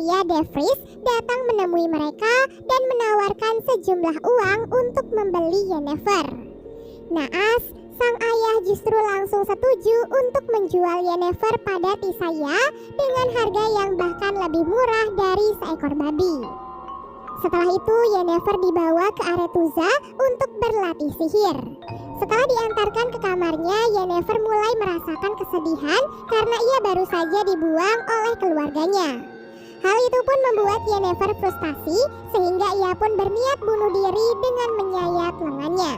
Tisaya De Vries datang menemui mereka dan menawarkan sejumlah uang untuk membeli Yennefer. Naas, sang ayah justru langsung setuju untuk menjual Yennefer pada Tisaya dengan harga yang bahkan lebih murah dari seekor babi. Setelah itu Yennefer dibawa ke Aretuza untuk berlatih sihir. Setelah diantarkan ke kamarnya, Yennefer mulai merasakan kesedihan karena ia baru saja dibuang oleh keluarganya. Hal itu pun membuat Yennefer frustasi sehingga ia pun berniat bunuh diri dengan menyayat lengannya.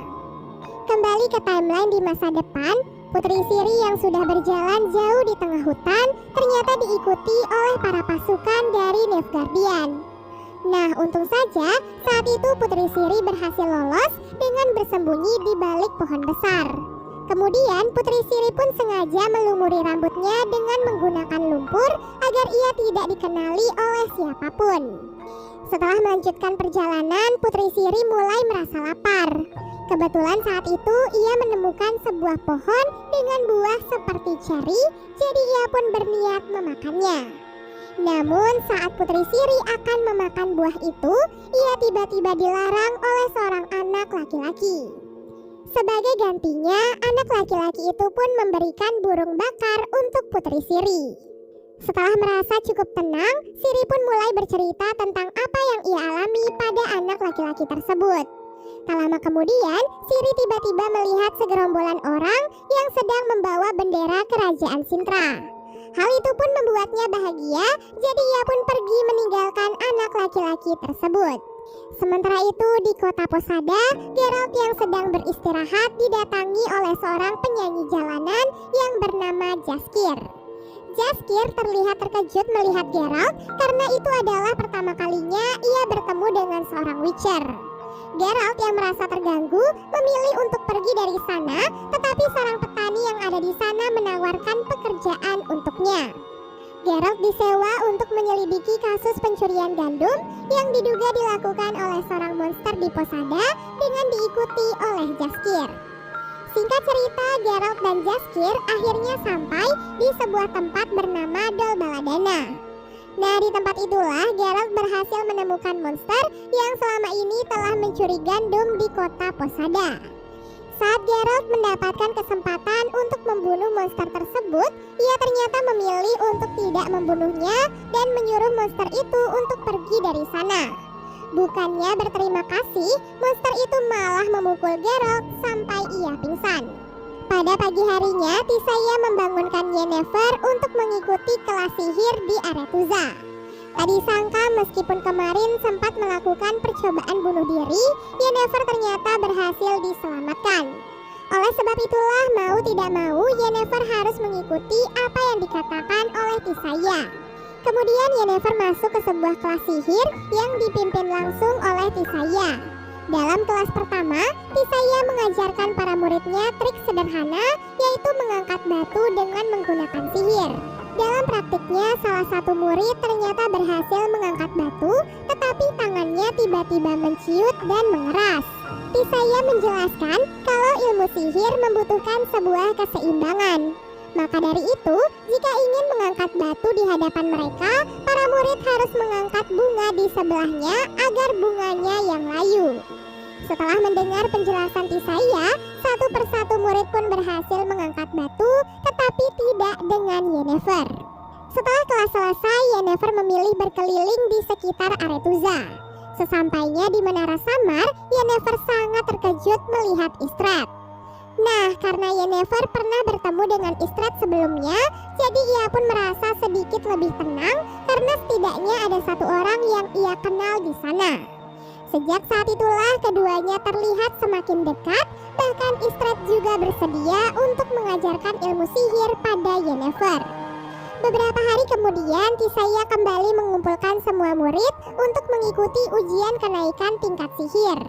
Kembali ke timeline di masa depan, Putri Ciri yang sudah berjalan jauh di tengah hutan ternyata diikuti oleh para pasukan dari Nilfgaardian. Nah, untung saja saat itu Putri Ciri berhasil lolos dengan bersembunyi di balik pohon besar. Kemudian Putri Ciri pun sengaja melumuri rambutnya dengan menggunakan lumpur agar ia tidak dikenali oleh siapapun. Setelah melanjutkan perjalanan, Putri Ciri mulai merasa lapar. Kebetulan saat itu ia menemukan sebuah pohon dengan buah seperti ceri, jadi ia pun berniat memakannya. Namun saat Putri Ciri akan memakan buah itu, ia tiba-tiba dilarang oleh seorang anak laki-laki. Sebagai gantinya, anak laki-laki itu pun memberikan burung bakar untuk Putri Ciri. Setelah merasa cukup tenang, Ciri pun mulai bercerita tentang apa yang ia alami pada anak laki-laki tersebut. Tak lama kemudian, Ciri tiba-tiba melihat segerombolan orang yang sedang membawa bendera kerajaan Cintra. Hal itu pun membuatnya bahagia, jadi ia pun pergi meninggalkan anak laki-laki tersebut. Sementara itu di kota Posada, Geralt yang sedang beristirahat didatangi oleh seorang penyanyi jalanan yang bernama Jaskier. Jaskier terlihat terkejut melihat Geralt karena itu adalah pertama kalinya ia bertemu dengan seorang Witcher. Geralt yang merasa terganggu memilih untuk pergi dari sana, tetapi seorang petani yang ada di sana menawarkan pekerjaan untuknya. Geralt disewa untuk menyelidiki kasus pencurian gandum yang diduga dilakukan oleh seorang monster di Posada dengan diikuti oleh Jaskier. Singkat cerita, Geralt dan Jaskier akhirnya sampai di sebuah tempat bernama Dol Baladana. Nah, di tempat itulah Geralt berhasil menemukan monster yang selama ini telah mencuri gandum di kota Posada. Saat Geralt mendapatkan kesempatan untuk membunuh monster tersebut, ia ternyata memilih untuk tidak membunuhnya dan menyuruh monster itu untuk pergi dari sana. Bukannya berterima kasih, monster itu malah memukul Geralt sampai ia pingsan. Pada pagi harinya, Tisaya membangunkan Yennefer untuk mengikuti kelas sihir di Aretuza. Tak disangka meskipun kemarin sempat melakukan percobaan bunuh diri, Yennefer ternyata berhasil diselamatkan. Oleh sebab itulah mau tidak mau Yennefer harus mengikuti apa yang dikatakan oleh Tisaya. Kemudian Yennefer masuk ke sebuah kelas sihir yang dipimpin langsung oleh Tisaya. Dalam kelas pertama, Tisaya mengajarkan para muridnya trik sederhana, yaitu mengangkat batu dengan menggunakan sihir. Dalam praktiknya, salah satu murid ternyata berhasil mengangkat batu, tetapi tangannya tiba-tiba menciut dan mengeras. Tisaya menjelaskan kalau ilmu sihir membutuhkan sebuah keseimbangan. Maka dari itu, jika ingin mengangkat batu di hadapan mereka, para murid harus mengangkat bunga di sebelahnya agar bunganya yang layu. Setelah mendengar penjelasan Tisaya, satu persatu murid pun berhasil mengangkat batu, tetapi tidak dengan Yennefer. Setelah kelas selesai, Yennefer memilih berkeliling di sekitar Aretuza. Sesampainya di Menara Samar, Yennefer sangat terkejut melihat Istred. Nah, karena Yennefer pernah bertemu dengan Istred sebelumnya, jadi ia pun merasa sedikit lebih tenang karena setidaknya ada satu orang yang ia kenal di sana. Sejak saat itulah keduanya terlihat semakin dekat, bahkan Istred juga bersedia untuk mengajarkan ilmu sihir pada Yennefer. Beberapa hari kemudian, Tisaya kembali mengumpulkan semua murid untuk mengikuti ujian kenaikan tingkat sihir.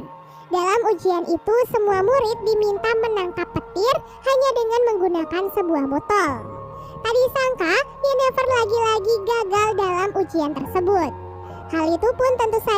Dalam ujian itu, semua murid diminta menangkap petir hanya dengan menggunakan sebuah botol. Tak disangka, Yennefer lagi-lagi gagal dalam ujian tersebut. Hal itu pun tentu saja